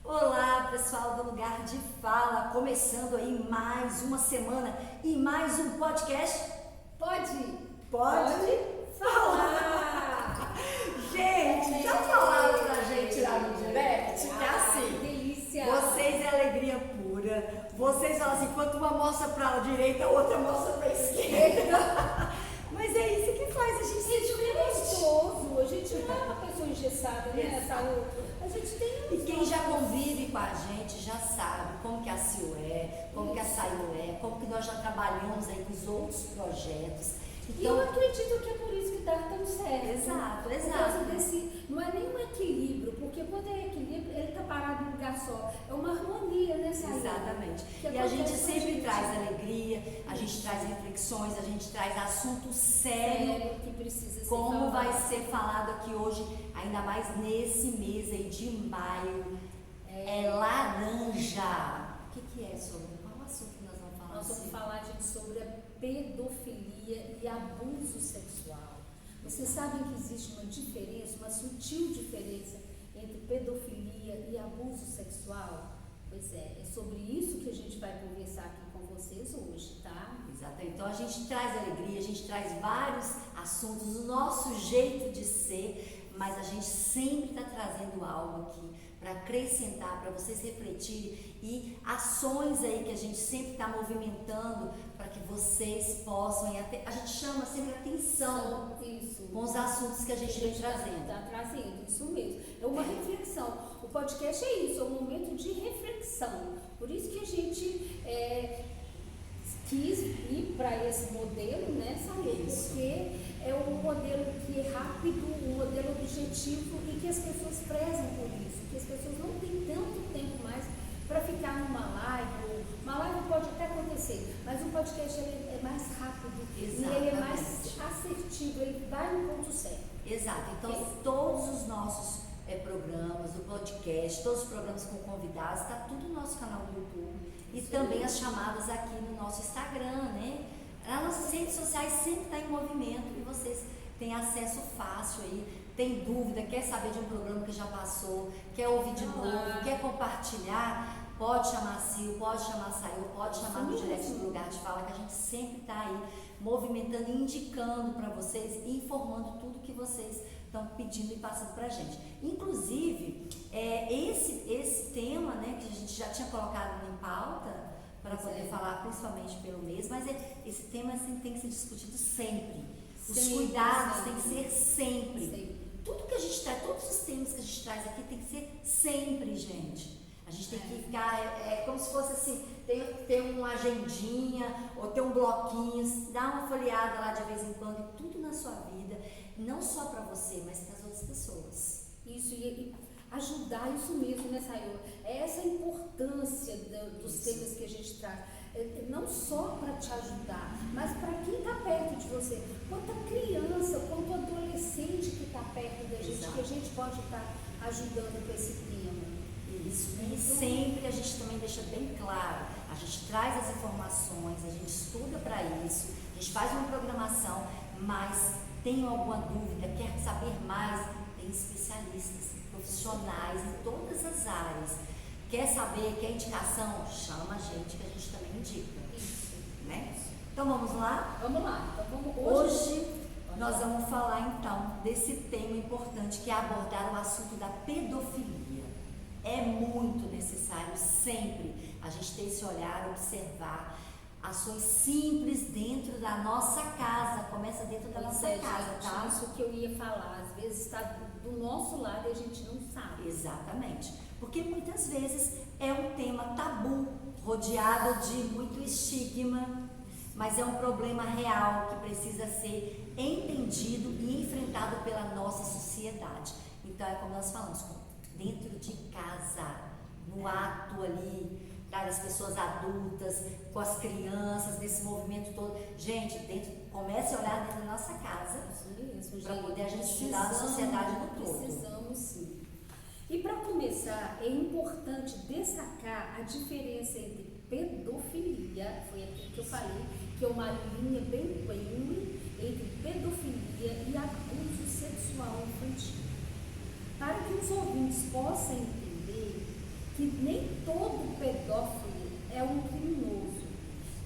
Olá, pessoal do Lugar de Fala, começando aí mais uma semana e mais um podcast. Pode falar! Gente, já falaram pra gente lá no direct que é assim, delícia. Vocês é alegria pura, vocês falam assim, enquanto uma mostra pra direita, a outra mostra pra esquerda. Mas é isso que faz a gente ser diferente. Gostoso. A gente não é uma pessoa engessada, né? A gente tem. E quem já convive com a gente já sabe como que a Sil é, como que a Sayu é, como que nós já trabalhamos aí com os outros projetos. E eu acredito que é por isso que dá tão certo. Exato. Por causa desse, não é nem um equilíbrio, porque quando é equilíbrio, ele está parado em um lugar só. É uma harmonia, né, Sayu? Exatamente. E a gente sempre traz alegria, a gente traz reflexões, a gente traz assunto sério que precisa ser como falado. vai ser falado aqui hoje, ainda mais nesse mês aí de maio. É laranja. O que é sobre? Qual assunto que nós vamos falar? Nós vamos falar, gente, sobre a pedofilia e abuso sexual. Vocês sabem que existe uma diferença, uma sutil diferença entre pedofilia e abuso sexual? Pois é sobre isso que a gente vai conversar aqui com vocês hoje, tá? Exato. Então a gente traz alegria, a gente traz vários assuntos, o nosso jeito de ser, mas a gente sempre está trazendo algo aqui para acrescentar, para vocês refletirem e ações aí que a gente sempre está movimentando para que vocês possam, e até, a gente chama sempre atenção com os assuntos que a gente vem trazendo. Está trazendo, isso mesmo. É uma reflexão. O podcast é isso, é um momento de reflexão. Por isso que a gente quis ir para esse modelo, né, Sayu? Porque é um modelo que é rápido, um modelo objetivo e que as pessoas prezam por isso, que as pessoas não têm tanto tempo mais para ficar numa live. Uma live pode até acontecer, mas o podcast é mais rápido. Exatamente. E ele é mais assertivo, ele vai no ponto certo. Exato. Então todos os nossos programas, o podcast, todos os programas com convidados, está tudo no nosso canal do YouTube. E também as chamadas aqui no nosso Instagram, né? As nossas redes sociais sempre estão em movimento e vocês têm acesso fácil aí. Tem dúvida, quer saber de um programa que já passou, quer ouvir de novo, quer compartilhar, pode chamar a Sil, pode chamar a Sayu, pode chamar no direct do Lugar de Fala, que a gente sempre está aí movimentando e indicando para vocês e informando tudo que vocês estão pedindo e passando para a gente. Inclusive, esse tema, né, que a gente já tinha colocado em pauta para poder falar principalmente pelo mês, mas esse tema assim, tem que ser discutido sempre. Os cuidados têm que ser sempre. Tudo que a gente traz, todos os temas que a gente traz aqui tem que ser sempre, gente. A gente tem que ficar, como se fosse assim, ter uma agendinha ou ter um bloquinho, dar uma folheada lá de vez em quando, e tudo na sua vida, não só para você, mas para as outras pessoas. Isso, e ajudar, isso mesmo, né, Sayu? É essa a importância dos temas que a gente traz. Não só para te ajudar, mas para quem está perto de você. Quanto a criança, quanto adolescente que está perto da gente, que a gente pode estar ajudando com esse tema. Isso, e sempre a gente também deixa bem claro, a gente traz as informações, a gente estuda para isso, a gente faz uma programação, mas tem alguma dúvida, quer saber mais, tem especialistas, profissionais em todas as áreas. Quer saber, quer indicação? Chama a gente que a gente também indica. Isso. Né? Então vamos lá? Vamos lá. Então, hoje nós vamos falar então desse tema importante que é abordar o assunto da pedofilia. É muito necessário sempre a gente ter esse olhar, observar ações simples dentro da nossa casa. Começa dentro da nossa casa, tá? Isso que eu ia falar. Às vezes está do nosso lado e a gente não sabe. Exatamente. Porque muitas vezes é um tema tabu, rodeado de muito estigma, mas é um problema real que precisa ser entendido e enfrentado pela nossa sociedade. Então é como nós falamos, dentro de casa, no ato ali, das pessoas adultas, com as crianças, nesse movimento todo. Gente, comece a olhar dentro da nossa casa para poder a gente cuidar da sociedade no todo. Precisamos sim. E para começar, é importante destacar a diferença entre pedofilia, foi aquilo que eu falei, que é uma linha bem tênue entre pedofilia e abuso sexual infantil. Para que os ouvintes possam entender, que nem todo pedófilo é um criminoso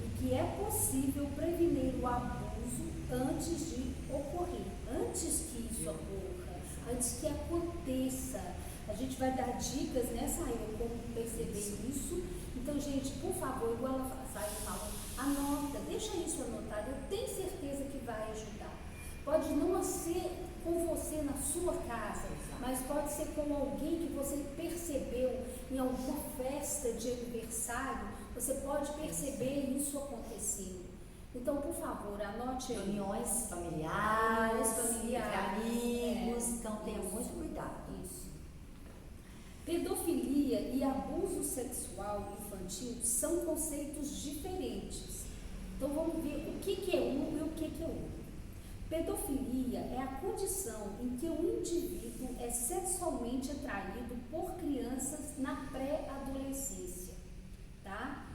e que é possível prevenir o abuso antes de ocorrer, antes que isso ocorra, antes que aconteça. A gente vai dar dicas, né, Saíl, como perceber isso. Então, gente, por favor, igual a Saíl falou, anota, deixa isso anotado, eu tenho certeza que vai ajudar. Pode não ser com você na sua casa, mas pode ser com alguém que você percebeu em alguma festa de aniversário, você pode perceber isso acontecendo. Então, por favor, anote aí. Reuniões familiares, amigos, então tenha isso, muito cuidado. Isso. Pedofilia e abuso sexual infantil são conceitos diferentes. Então, vamos ver o que é um e o que é outro. Pedofilia é a condição em que o indivíduo é sexualmente atraído por crianças na pré-adolescência, tá?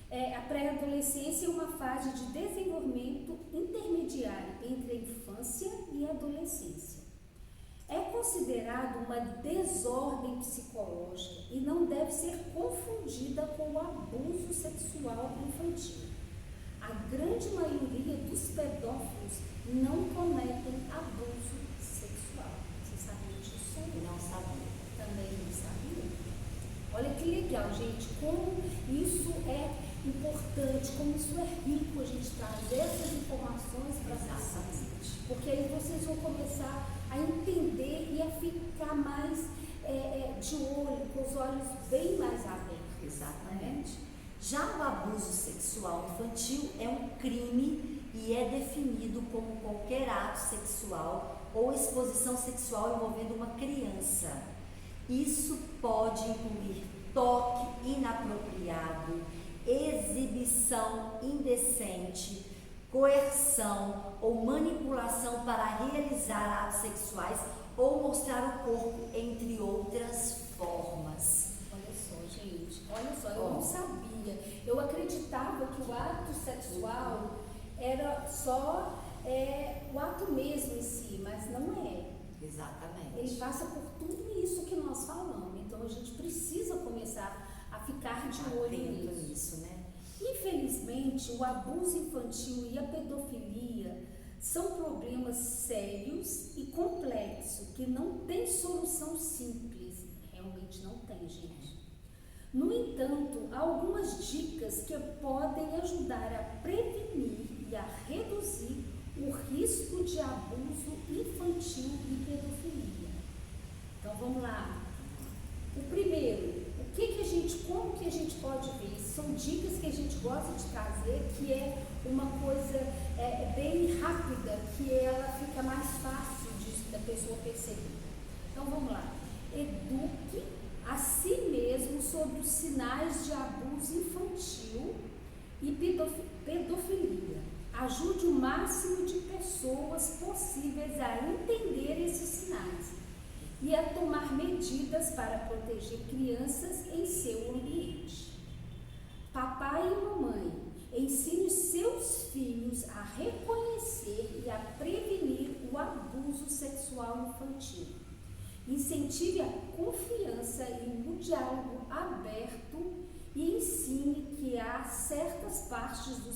A pré-adolescência é uma fase de desenvolvimento intermediário entre a infância e a adolescência. É considerado uma desordem psicológica e não deve ser confundida com o abuso sexual infantil. A grande maioria dos pedófilos não cometem abuso sexual. Você sabia disso? Não sabia. Também não sabia? Olha que legal, gente, como isso é importante, como isso é rico a gente trazer essas informações para vocês. Porque aí vocês vão começar a entender e a ficar mais de olho, com os olhos bem mais abertos. Exatamente. Já o abuso sexual infantil é um crime e é definido como qualquer ato sexual ou exposição sexual envolvendo uma criança. Isso pode incluir toque inapropriado, exibição indecente, coerção ou manipulação para realizar atos sexuais ou mostrar o corpo, entre outras formas. Olha só, gente, olha só, eu não sabia. Eu acreditava que o ato sexual era só o ato mesmo em si, mas não é. Exatamente. Ele passa por tudo isso que nós falamos. Então a gente precisa começar a ficar de olho nisso, né? Infelizmente, o abuso infantil e a pedofilia são problemas sérios e complexos que não têm solução simples. Realmente não tem, gente. No entanto, há algumas dicas que podem ajudar a prevenir e a reduzir o risco de abuso infantil e pedofilia. Então vamos lá. O primeiro, como que a gente pode ver? São dicas que a gente gosta de trazer, que é uma coisa bem rápida, que ela fica mais fácil da pessoa perceber. Então vamos lá. Eduque a si mesmo sobre os sinais de abuso infantil e pedofilia. Ajude o máximo de pessoas possíveis a entender esses sinais e a tomar medidas para proteger crianças em seu ambiente. Papai e mamãe, ensine seus filhos a reconhecer e a prevenir o abuso sexual infantil. Incentive a confiança e o diálogo aberto e ensine que há certas partes do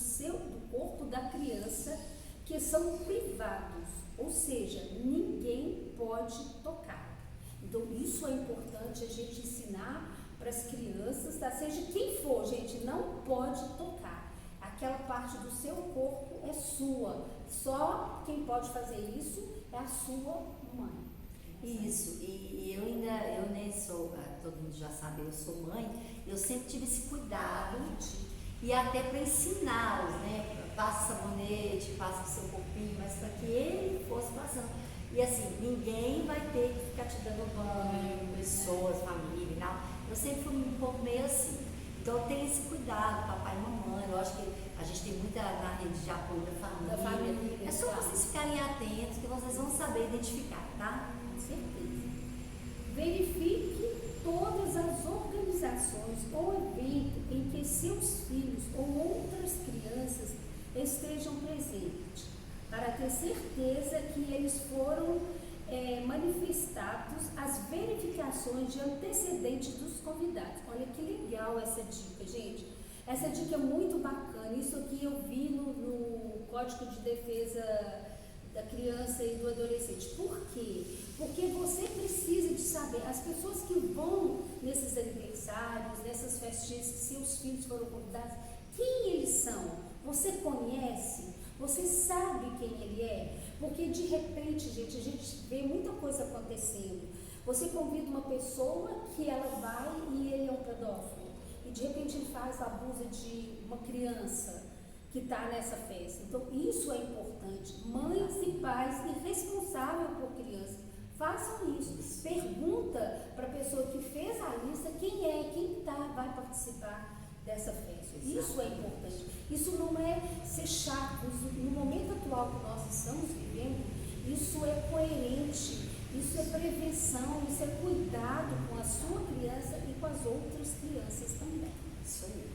corpo da criança que são privados, ou seja, ninguém pode tocar. Então, isso é importante a gente ensinar para as crianças, tá? Seja quem for, gente, não pode tocar. Aquela parte do seu corpo é sua. Só quem pode fazer isso é a sua mãe. Isso, e eu nem sou, todo mundo já sabe, eu sou mãe, eu sempre tive esse cuidado e até para ensiná-los, né? Passa sabonete, passa o seu corpinho, mas para que ele fosse passando. E assim, ninguém vai ter que ficar te dando banho, pessoas, família e tal. Eu sempre fui um pouco meio assim. Então eu tenho esse cuidado, papai e mamãe. Eu acho que a gente tem muita na rede de apoio da família. É só vocês ficarem atentos que vocês vão saber identificar, tá? Com certeza. Verifique todas as organizações ou eventos em que seus filhos ou outras crianças estejam presentes, para ter certeza que eles foram manifestados. As verificações indicações de antecedentes dos convidados. Olha que legal essa dica, gente. Essa dica é muito bacana. Isso aqui eu vi no Código de Defesa da Criança e do Adolescente. Por quê? Porque você precisa de saber, as pessoas que vão nesses aniversários, nessas festinhas que seus filhos foram convidados, quem eles são? Você conhece? Você sabe quem ele é? Porque de repente, gente, a gente vê muita coisa acontecendo. Você convida uma pessoa que ela vai e ele é um pedófilo. E de repente ele faz abuso de uma criança que está nessa festa. Então isso é importante. Mães e pais irresponsáveis por crianças, façam isso. Pergunta para a pessoa que fez a lista quem vai participar dessa festa. Isso é importante. Isso não é ser chato. No momento atual que nós estamos vivendo, isso é coerente, isso é prevenção, isso é cuidado com a sua criança e com as outras crianças também. Isso aí.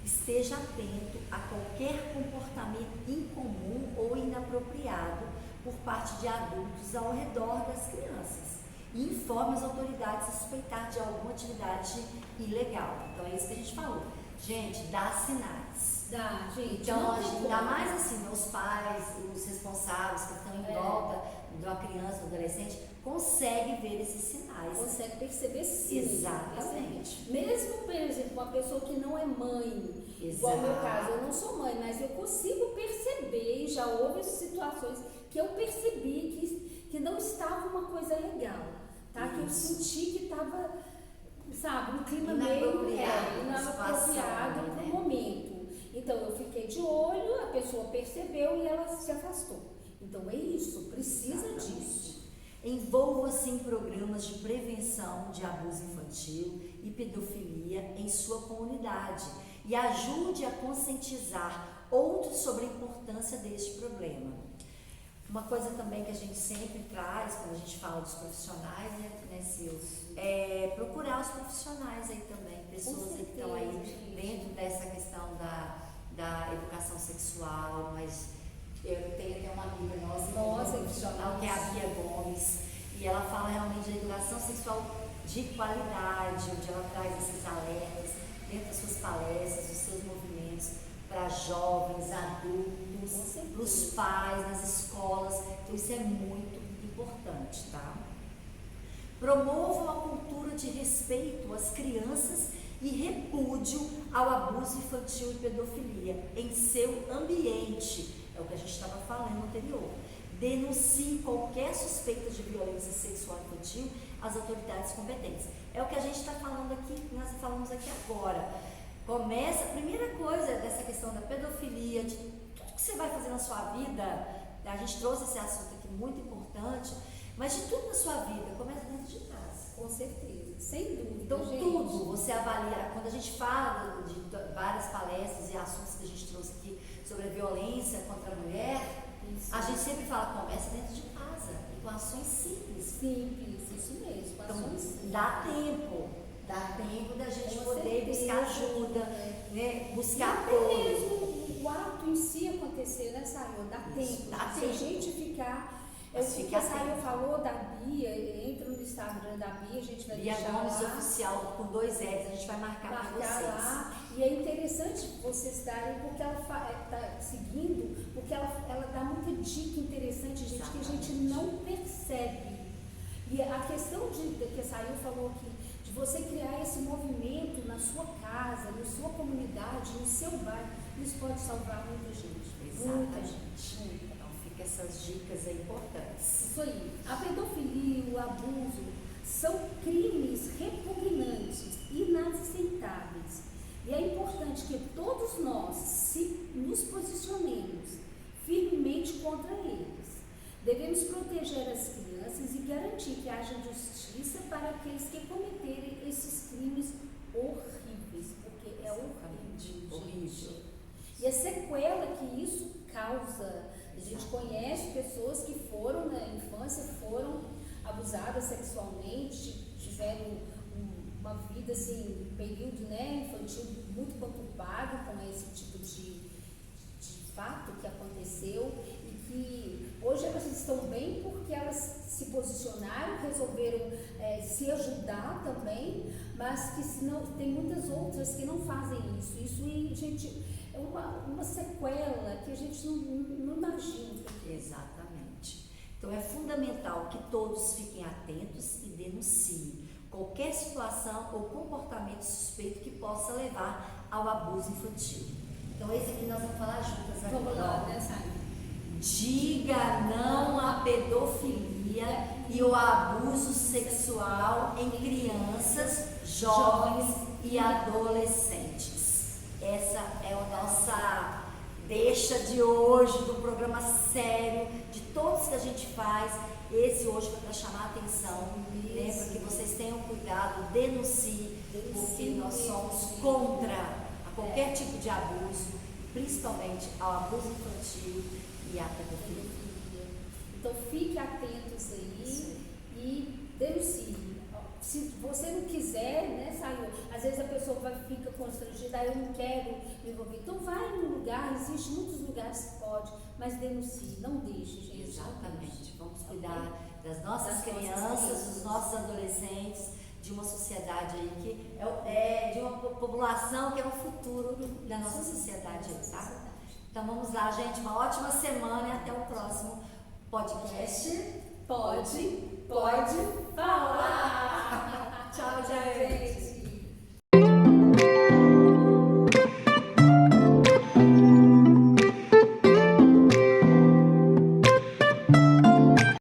Esteja atento a qualquer comportamento incomum ou inapropriado por parte de adultos ao redor das crianças e informe as autoridades a suspeitar de alguma atividade ilegal. Então é isso que a gente falou. Gente, dá sinais. Dá, gente. Então, ainda mais assim, os pais, os responsáveis que estão em volta de uma criança, do adolescente, conseguem ver esses sinais. Consegue perceber sim. Exatamente. Mesmo, por exemplo, uma pessoa que não é mãe, igual no meu caso, eu não sou mãe, mas eu consigo perceber, e já houve situações que eu percebi que não estava uma coisa legal, tá? Que eu senti que estava, sabe, um clima meio inapropriado para o momento. Então eu fiquei de olho, a pessoa percebeu e ela se afastou. Então é isso, precisa disso. Envolva-se em programas de prevenção de abuso infantil e pedofilia em sua comunidade e ajude a conscientizar outros sobre a importância deste problema. Uma coisa também que a gente sempre traz quando a gente fala dos profissionais, né, Sil? É procurar os profissionais aí também, pessoas que estão aí dentro dessa questão da educação sexual, mas eu tenho até uma amiga nossa profissional, que é a Bia Gomes, e ela fala realmente da educação sexual de qualidade, onde ela traz esses alertas dentro das suas palestras, dos seus movimentos, para jovens, adultos, para os pais, nas escolas. Então isso é muito importante, tá? Promovam a cultura de respeito às crianças e repúdio ao abuso infantil e pedofilia em seu ambiente. É o que a gente estava falando anterior. Denuncie qualquer suspeita de violência sexual infantil às autoridades competentes. É o que a gente está falando aqui, nós falamos aqui agora. Começa, a primeira coisa dessa questão da pedofilia, de tudo que você vai fazer na sua vida, a gente trouxe esse assunto aqui muito importante, mas de tudo na sua vida, começa dentro de casa. Com certeza, sem dúvida. Então gente, tudo, você avalia, quando a gente fala de várias palestras e assuntos que a gente trouxe aqui sobre a violência contra a mulher, a gente sempre fala, começa dentro de casa, e com ações simples. Simples, isso mesmo, com ações simples. Dá tempo da gente poder buscar ajuda, né? Buscar apoio. Até mesmo o ato em si acontecer, né, Sayô? Dá tempo. Se a gente ficar... O que a Sayô falou da Bia, entra no Instagram da Bia, a gente vai Bia deixar Gomes lá. Oficial, com 2 L's, a gente vai marcar para vocês. Lá. E é interessante vocês darem, porque ela está seguindo, porque ela dá muita dica interessante, gente, que a gente não percebe. E a questão que a Sayô falou aqui, de você criar esse movimento na sua casa, na sua comunidade, no seu bairro, isso pode salvar muita gente. Muita gente. Então fica essas dicas aí importantes. Isso aí. A pedofilia, o abuso, são crimes repugnantes, inaceitáveis. E é importante que todos nós nos posicionemos firmemente contra eles. Devemos proteger as crianças e garantir que haja justiça para aqueles que cometerem esses crimes horríveis, porque é horrível. E a sequela que isso causa. A gente conhece pessoas que foram na infância, foram abusadas sexualmente, tiveram uma vida, assim, um período, né, infantil muito conturbado com esse tipo de fato que aconteceu e que hoje elas estão bem porque elas se posicionaram, resolveram se ajudar também, mas que senão, tem muitas outras que não fazem isso. Isso, gente, é uma sequela que a gente não imagina. Exatamente. Então é fundamental que todos fiquem atentos e denunciem qualquer situação ou comportamento suspeito que possa levar ao abuso infantil. Então esse aqui nós vamos falar juntas agora. Vamos lá, né, Sara? Diga não à pedofilia e ao abuso sexual em crianças, jovens e adolescentes. Essa é a nossa deixa de hoje, do programa sério, de todos que a gente faz. Esse hoje foi para chamar a atenção, né, para que vocês tenham cuidado, denunciem, porque nós somos contra qualquer tipo de abuso, principalmente ao abuso infantil e à pedofilia. Então fique atentos aí e denuncie. Se você não quiser, né, saiu. Às vezes a pessoa fica constrangida, eu não quero me envolver. Então vai no lugar, existem muitos lugares que pode, mas denuncie, não deixe, gente. Exatamente. Vamos cuidar das nossas crianças, dos nossos adolescentes, de uma sociedade aí que de uma população que é o futuro da nossa sociedade aí, tá? Então vamos lá, gente, uma ótima semana e até o próximo podcast. Pode falar. Tchau, gente.